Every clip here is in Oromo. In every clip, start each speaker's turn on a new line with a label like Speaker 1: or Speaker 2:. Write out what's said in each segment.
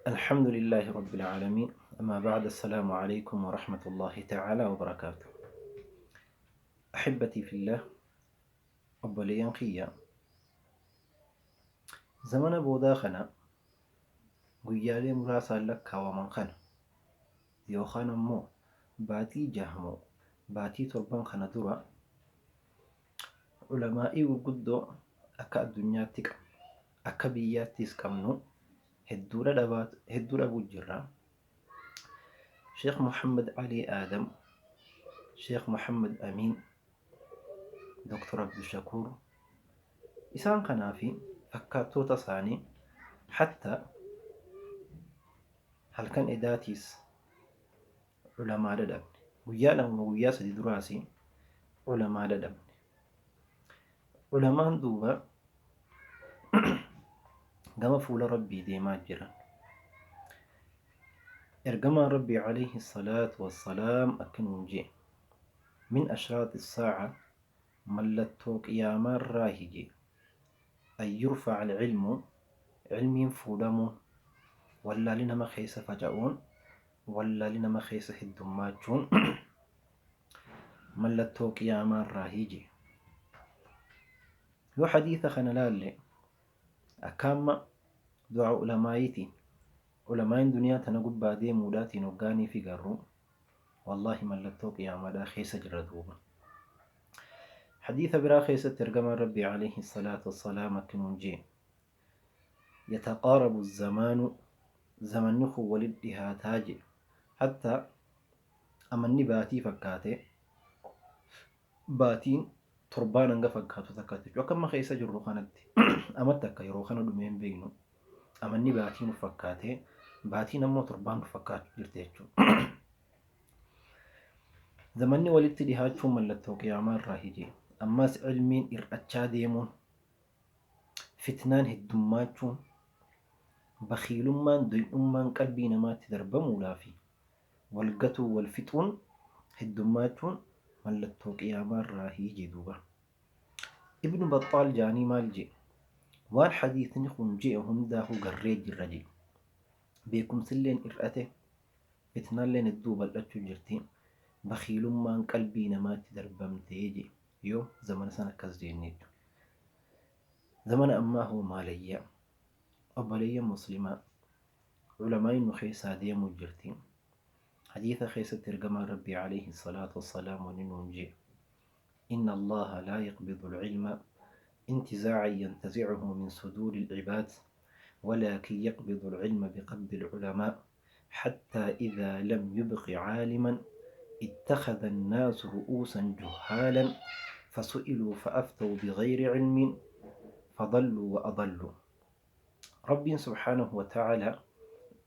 Speaker 1: الحمد لله رب العالمين. أما بعد، السلام عليكم ورحمة الله تعالى وبركاته. أحبتي في الله، أبوليان خيا زمن بودا خنا قيالي مراسا لك ومن خنا يوخانا مو باتي جهمو باتي تربان خنا درا علمائي وقدو أكا الدنيا تك أكا بياتيس كمنو هدورة بوجرة شيخ محمد علي آدم، شيخ محمد أمين، دكتور عبد الشكور إسان كنافي فكاتو تصاني حتى هل كان إداتيس علماء ددب ويانا ويا سدي دراسي علماء ددب علماء دوبا قام فول ربي ديما جرا إرجما ربي عليه الصلاة والسلام أكن ونجي من أشراط الساعة ملتوك يا راهجي أن يرفع العلم علم فولمو ولا لنا ما خيس فجأون ولا لنا ما خيس هدماتون ملتوك يا راهجي يو حديث خنلال أكام دعاء علمايتي علماء الدنيا تنقب بعدي مولاتي نقاني في قرو والله ملتوك يا مدى خيس جردوبا حديث برا خيس ترجم ربي عليه الصلاة والسلام كنونجي يتقارب الزمان زمن نخو ولدها تاجي حتى أمني باتي فكاتي باتين تربان انغا فكاتو تكاتي وكما خيس جرو خانتي أمتك يرو خانو دمين بينو أمني باتين فكاتي باتين أمو تربان فكاتو جرتيجو زمني ولدها شو ملتوك يا راهجي أماس علمين إرأتشا ديمون فتنان هدوماتشون بخيلمان دوينمان قلبي نمات دربمو لافي والقتو والفتون هدوماتشون ملتوك يا راهجي دوبا ابن بطال جاني مالجي وان حديث نخون جيهم داهو قريج الرجي بيكم سلين إرأته فتنان لين الدوبا الأتشو جرتين بخيلمان قلبي نمات دربمتيجي يو زمن سنة كزدينيت زمن أما هو ماليا أبليا مسلمة علماء نخيسا ديم الجرتين حديث خيسة ترجم ربي عليه الصلاة والسلام وننجي إن الله لا يقبض العلم انتزاعا ينتزعه من صدور العباد ولكن يقبض العلم بقبض العلماء حتى إذا لم يبق عالما اتخذ الناس رؤوسا جهالا فسئلوا فأفتوا بغير علم فضلوا وأضلوا ربي سبحانه وتعالى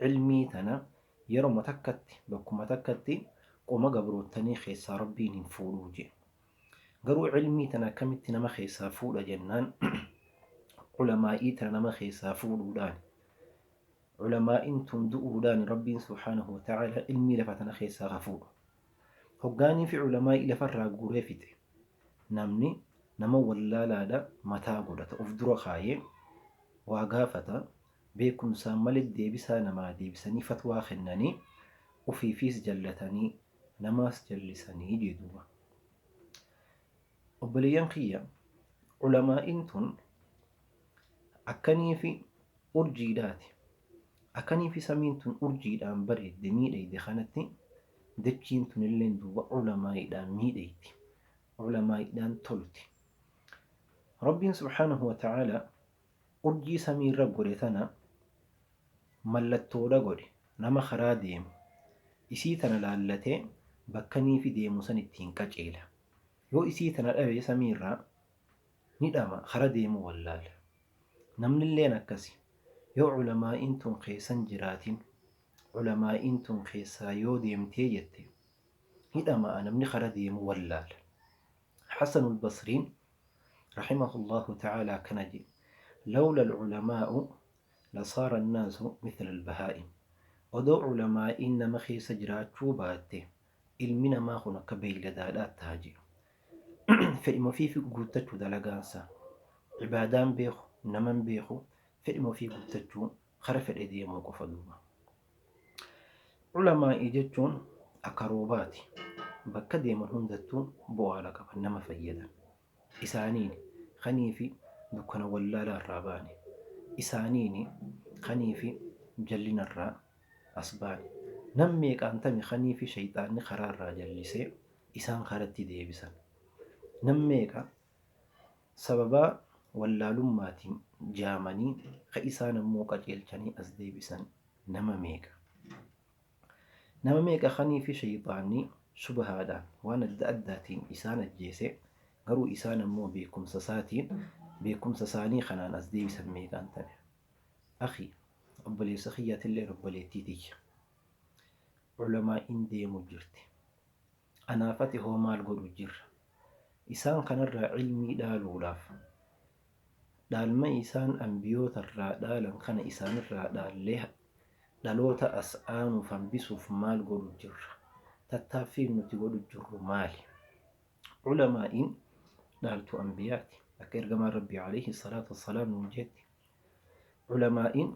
Speaker 1: علمي تنا يرم تكتي بكم تكتي قوم قبرو تني خيسا ربي نفولوجي قرو علمي تنا كمت نما خيسا فول جنان علمائي تنا نما خيسا فول دان علماء تندؤوا دان ربي سبحانه وتعالى علمي لفتنا خيسا غفور هقاني في علماء لفرا قريفته نمني نما ولا لا متى قدت أفدر خايم وقافة بيكم سامل الديبسا نما ديبساني فتوى خناني وفي فيس جلتني نماس جلساني جدوة وبليان خيا علماء انتن أكني في أرجيدات أكني في سمينتن أرجيدان بريد دميدي دخانتي دجينتن اللين دوبا علماء دان ميديتي علماء دان تلتي ربي سبحانه وتعالى أرجي سمير قريتنا ملتولا قري نما خرا ديم إسيتنا لالتي بكني في ديمو سنتين كجيلة يو إسيتنا الأبي سميرا ندما خرا ديمو واللال نمن اللي نكسي يو علماء انتم خيسان جراتين علماء انتم خيسا يو ديم تيجتي ندما أنا من خرا ديمو واللال حسن البصرين رحمه الله تعالى كنجي لولا العلماء لصار الناس مثل البهائم ودو علماء إنما خيس جرات شوباته علمنا ما هناك بيل دالات تاجي فإما في قلتشو دلقانسا عبادان بيخو نمن بيخو فإما في قلتشو خرف الإدية موقف دوما Ulamaa'ii jechuun akaroobaati. Bakka deeman hundattuu bu'aa qaban nama fayyadan. Isaaniin kanii fi dukkana wallaalaa irraa baane. Isaaniin kanii fi jallina irraa as baane. Nam meeqaan tami kanii fi shayxaanni karaa irraa jallisee isaan karatti deebisan. Nam meeqa sababaa wallaalummaatiin jaamanii ka isaan ammoo qajeelchanii as deebisan nama meeqa. Nama meeqa kanii fi shayxaanni shubahaadhaan waan adda addaatiin isaan ajjeese garuu isaan ammoo beekumsa isaanii kanaan as deebisan meeqaan tane. Akhi obboleessa kiyyaatillee obboleettii tiyya. Ulamaa'iin deemu jirti. Anaafati hoo maal godhu jirra? Isaan kanarraa ilmii dhaaluudhaaf dhaalma isaan ambiyoota irraa dhaalan kana isaanirraa dhaallee dhaloota as aanuuf hambisuuf maal godhu jirra? Tattaaffiin nuti godhu jirru maali? Ulamaa'iin dhaaltu ambiyaati. Akka ergamaan Rabbii alayhi salaatu wassalaam nuun jetti. Ulamaa'iin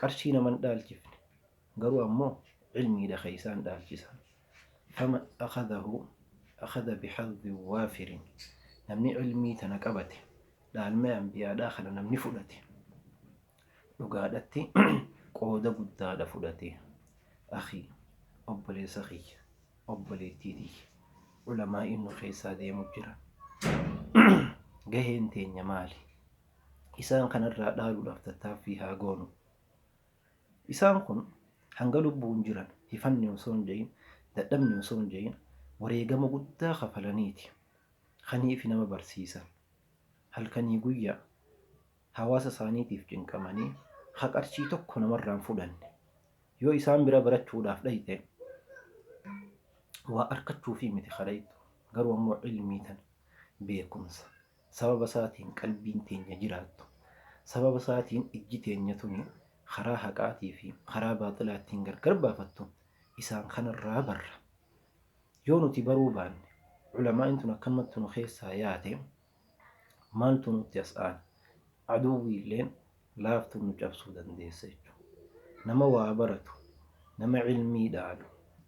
Speaker 1: qarshii naman dhaalchifne garuu ammoo ilmiidha ka isaan dhaalchisan. Fama akhadha bihadhi waafirin. Namni ilmii tana qabate dhaalma ambiyaadhaa kana namni fudhate dhugaadhatti qooda guddaadha fudhate. Akhi obboleessa kiyya obboleettii tiyya. Ulamaa'iin nu keessaa deemu jira. Gaheen teenya maali? Isaan kanarraa dhaaluudhaaf tattaaffii haa goonu. Isaan kun hanga lubbuun jiran hifanni osoo hin jahin dadhabni osoo hin jahin wareegama guddaa kafalaniiti kaniif nama barsiisan. Halkanii guyyaa hawaasa isaaniitiif cinqamanii ha qarshii tokko namarraan fudhanne. Yoo isaan bira barachuudhaaf dhayxe waa argachuufii miti kadhaytu garuu ammoo ilmii tana beekumsa sababa isaatiin qalbiin teenya jiraattu sababa isaatiin ijji teenya tuni karaa haqaatii fi karaa baaxilaattiin gargar baafattu isaan kanarraa barra. Yoo nuti baruu baanne ulamaa'in tun akkanumatti nu keessaa yaate maaltu nutti as aana? Aduwwi illeen laaftu nu cabsuu dandeessa jechuudha. Nama waa baratu, nama ilmii dhaalu,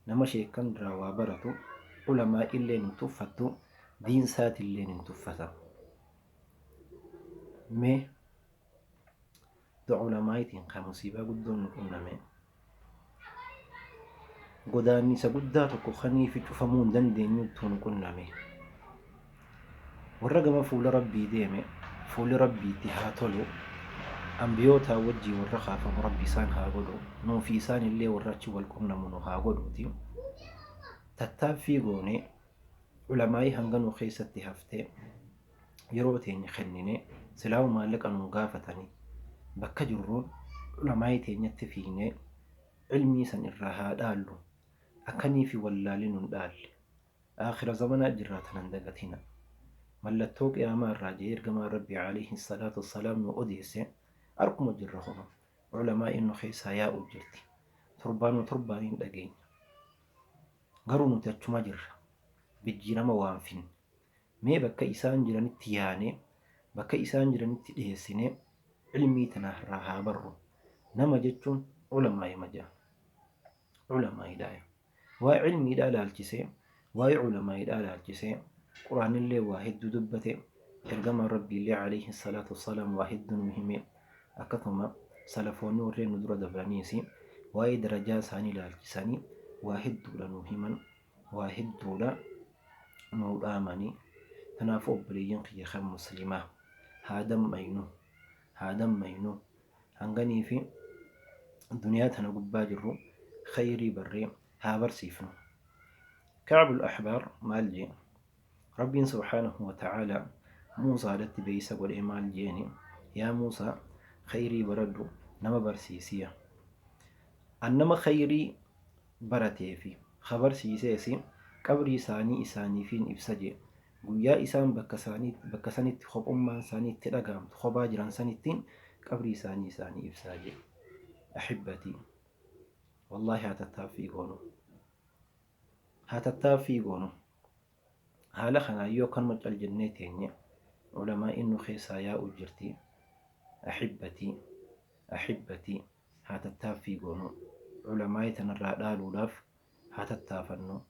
Speaker 1: nama sheekan irraa waa baratu ulamaa illeen hin tuffattu, diinsaati illeen hin tuffatan. Mee ulamaa'itiin kan musiibaa guddoon nu qunname godaannisa guddaa tokko kaniif cufamuu hin dandeenyutti nu qunname. Warra gama fuula Rabbii deeme fuuli Rabbiitti haa tolu. Ambiyootaa wajjii warra kaafamu Rabbi isaan haa godhu. Nuufi isaan illee warra achi wal qunnamu nu haa godhuuti. Tattaaffii goonee ulamaa'ii hanga nu keessatti haftee yeroo teenya kennine silaawu maallaqa nu gaafatanii bakka jirruun ulamaa'ii teenyatti fiinee ilmii san irraa haa dhaallu. Akkanii fi wallaalii nun dhaalle. Aakhira zamanaa jirraa tanan dagatina. Mallattoo qiyaamaa irraa jee ergamaan Rabbii alayhi salaatu wassalaam nu odeesse arkuma jirra homa ulamaa'iin nu keessaa yaa'u jirti. Torbaaniin dhageenya. Garuu nuti achuma jirra. Bijjiirama waan finne. Mee bakka isaan jiranitti yaanee bakka isaan jiranitti dhiyeessinee ilmii tanarraa haa barru. Nama jechuun ulamaa'ii majaa. Ulamaa'iidhaa. Waa'ee ilmiidhaa laalchisee waa'ee ulamaa'iidhaa laalchisee quraanillee waa hedduu dubbate. Ergamaan Rabbiillee alayhi salaatu wassalaam waa hedduu nu hime. Akkasuma salafoonni warreen nu dura dabraniisi waa'ee darajaa isaanii laalchisanii waa hedduudha nu himan, waa hedduudha nu dhaamanii. Kanaafuu obboleeyyan kiyya kan muslimaa haa dammaynu hanganii fi duniyaa tana gubbaa jirru khayrii barree haa barsiifnu. Ka'bul Ahbaar maal jee? Rabbiin subhaanahu wa ta'aalaa Muusaadhatti beeysa godhee maal jeeni? Yaa Muusaa khayrii baradhu nama barsiisiya. Annama khayrii baratee fi khabarsiiseesi qabrii isaanii isaaniifiin ibsa jee. Guyyaa isaan bakka sanitti kophummaan isaanii itti dhagaamtu kophaa jiran sanittiin qabrii isaanii ibsaa jee. Ahibbatii wallaahi haa tattaaffii goonu. Haala kanaan yoo kanuma cal jennee teenye ulamaa'iin nu keessaa yaa'u jirti. Ahibbatii haa tattaaffii goonu. علماء تنرى لولاف هاتتافنو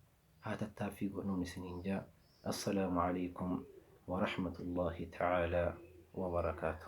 Speaker 1: هاتتافي قنون سنينجا. السلام عليكم ورحمة الله تعالى وبركاته.